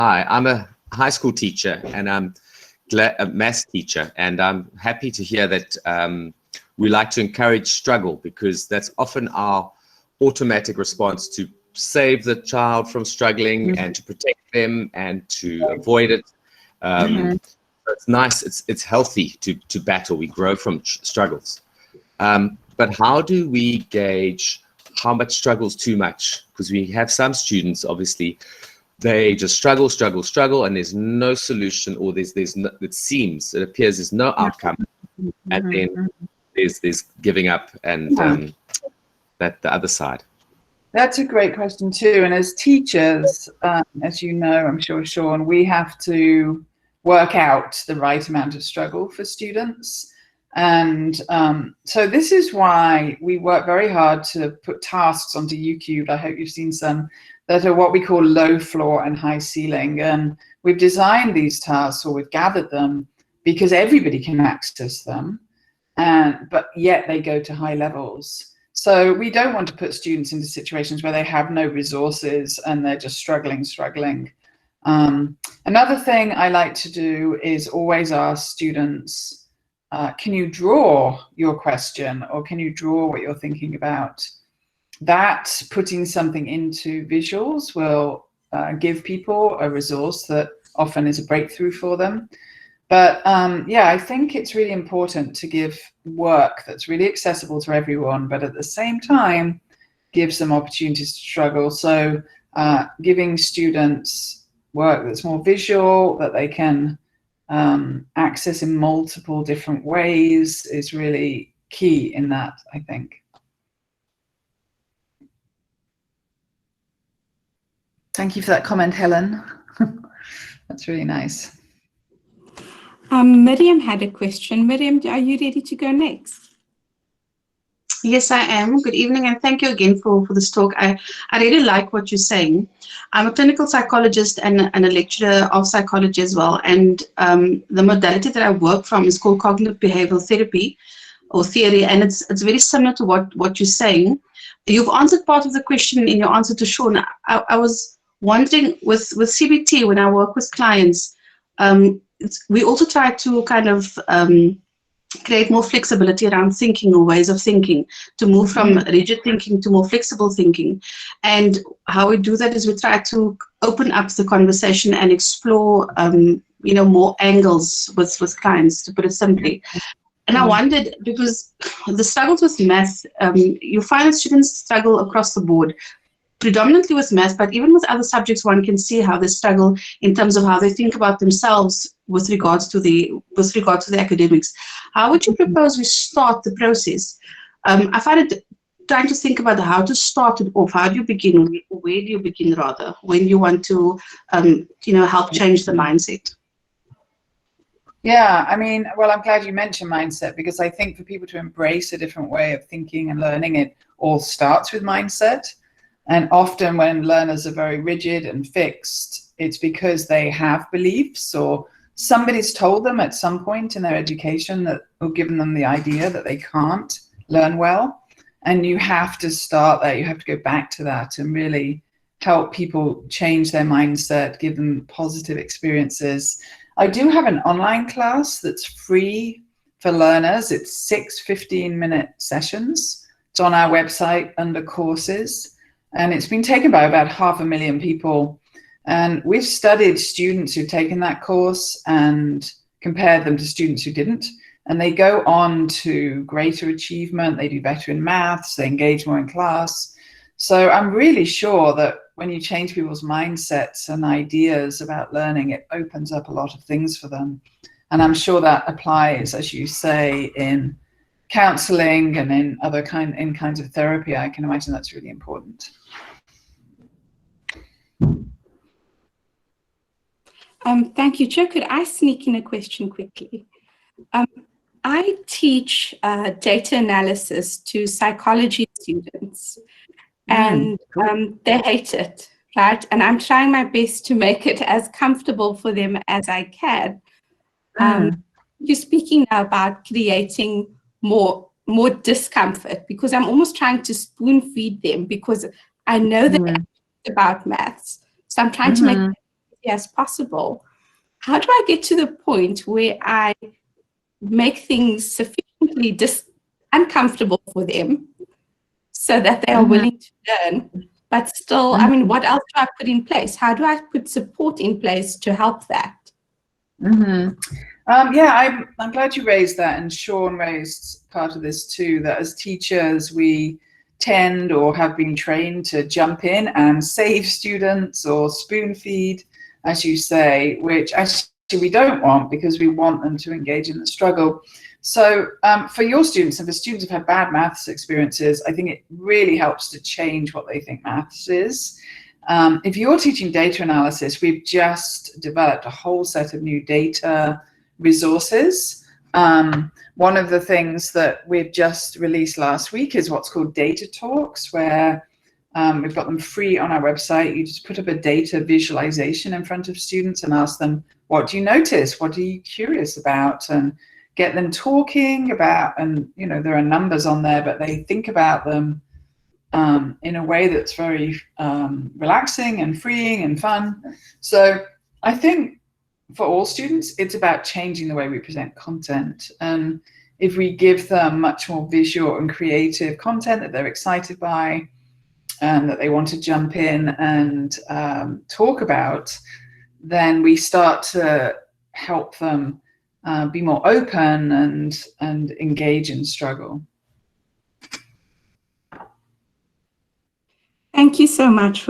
Hi, I'm a high school teacher and I'm a maths teacher, and I'm happy to hear that we like to encourage struggle, because that's often our automatic response to save the child from struggling and to protect them and to avoid it. It's nice, it's healthy to battle. We grow from struggles. But how do we gauge how much struggle's too much? Because we have some students, obviously, they just struggle, and there's no solution, or it appears there's no outcome, and then there's giving up, and that the other side. That's a great question too. And as teachers, as you know, I'm sure, Shaun, we have to work out the right amount of struggle for students. And so this is why we work very hard to put tasks onto YouTube. I hope you've seen some that are what we call low floor and high ceiling. And we've designed these tasks, or we've gathered them, because everybody can access them, but yet they go to high levels. So we don't want to put students into situations where they have no resources and they're just struggling. Another thing I like to do is always ask students, can you draw your question, or can you draw what you're thinking about? That putting something into visuals will give people a resource that often is a breakthrough for them. But yeah, I think it's really important to give work that's really accessible to everyone, but at the same time, gives them opportunities to struggle. So giving students work that's more visual, that they can access in multiple different ways, is really key in that, I think. Thank you for that comment, Helen. That's really nice. Mariam had a question. Mariam, are you ready to go next? Yes, I am. Good evening, and thank you again for this talk. I really like what you're saying. I'm a clinical psychologist and a lecturer of psychology as well, and the modality that I work from is called cognitive behavioral therapy, or theory, and it's very similar to what you're saying. You've answered part of the question in your answer to Shaun. I was wondering, with CBT, when I work with clients, we also try to kind of create more flexibility around thinking, or ways of thinking, to move from rigid thinking to more flexible thinking. And how we do that is we try to open up the conversation and explore, more angles with clients, to put it simply. And I wondered, because the struggles with math, you find that students struggle across the board, predominantly with math, but even with other subjects, one can see how they struggle in terms of how they think about themselves with regards to the academics. How would you propose we start the process? I find it trying to think about how to start it off. How do you begin? Where do you begin, rather, when you want to, help change the mindset? Yeah, I mean, well, I'm glad you mentioned mindset, because I think for people to embrace a different way of thinking and learning, it all starts with mindset. And often when learners are very rigid and fixed, it's because they have beliefs, or somebody's told them at some point in their education that, or given them the idea that they can't learn well. And you have to start there. You have to go back to that and really help people change their mindset, give them positive experiences. I do have an online class that's free for learners. It's 6 15-minute sessions. It's on our website under courses. And it's been taken by about 500,000 people. And we've studied students who've taken that course and compared them to students who didn't. And they go on to greater achievement. They do better in maths. They engage more in class. So I'm really sure that when you change people's mindsets and ideas about learning, it opens up a lot of things for them. And I'm sure that applies, as you say, in counseling and in other kinds of therapy. I can imagine that's really important. Thank you, Jo. Could I sneak in a question quickly? I teach data analysis to psychology students, and they hate it, right? And I'm trying my best to make it as comfortable for them as I can. You're speaking now about creating more discomfort, because I'm almost trying to spoon feed them, because I know that about maths. So I'm trying to make it as possible. How do I get to the point where I make things sufficiently uncomfortable for them so that they are willing to learn, but still, I mean, what else do I put in place? How do I put support in place to help that? Yeah, I'm glad you raised that, and Shaun raised part of this too, that as teachers, we tend or have been trained to jump in and save students or spoon feed, as you say, which actually we don't want, because we want them to engage in the struggle. So for your students, and for students who've had bad maths experiences, I think it really helps to change what they think maths is. If you're teaching data analysis, we've just developed a whole set of new data resources. One of the things that we've just released last week is what's called data talks, where we've got them free on our website. You just put up a data visualization in front of students and ask them, what do you notice? What are you curious about? And get them talking about, and you know, there are numbers on there, but they think about them in a way that's very relaxing and freeing and fun. So I think for all students, it's about changing the way we present content. And if we give them much more visual and creative content that they're excited by, and that they want to jump in and talk about, then we start to help them be more open and engage in struggle. Thank you so much.